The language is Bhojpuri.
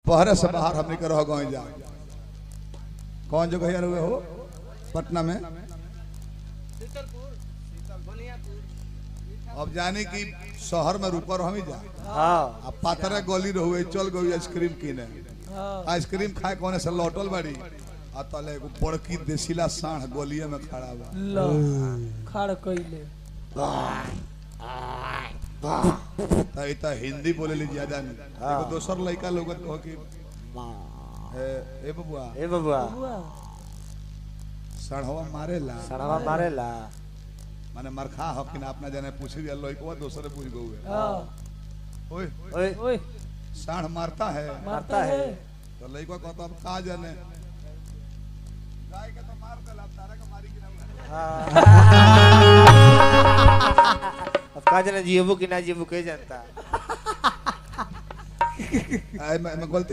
पहरे से बाहर हमने के रह गए जा कौन जगह यार हुए हो पटना में अब जाने की शहर में रुपर हम ही जा अब पातरे गली रहुए चल गई आइसक्रीम कीने आइसक्रीम खाए कोने से लौटल बड़ी आ तले एगो बड़की देसीला साढ़ गलिए में खड़ा बा खड़ कइले त हिंदी बोले ली ज्यादा नहीं एगो दोसर लड़का लोगन कहो कि ए बबुआ साढ़वा मारेला माने मरखा हो कि ना अपना जाने पूछ लिया लड़का दोसरे पूछ गए ओए ओए ओए साढ़ मारता है तो लड़का कहता अब का जाने गाय के तो मार देला तारा के मारी कि ना अब का जाने जीवो कि ना जीवो के जानता मैं गलती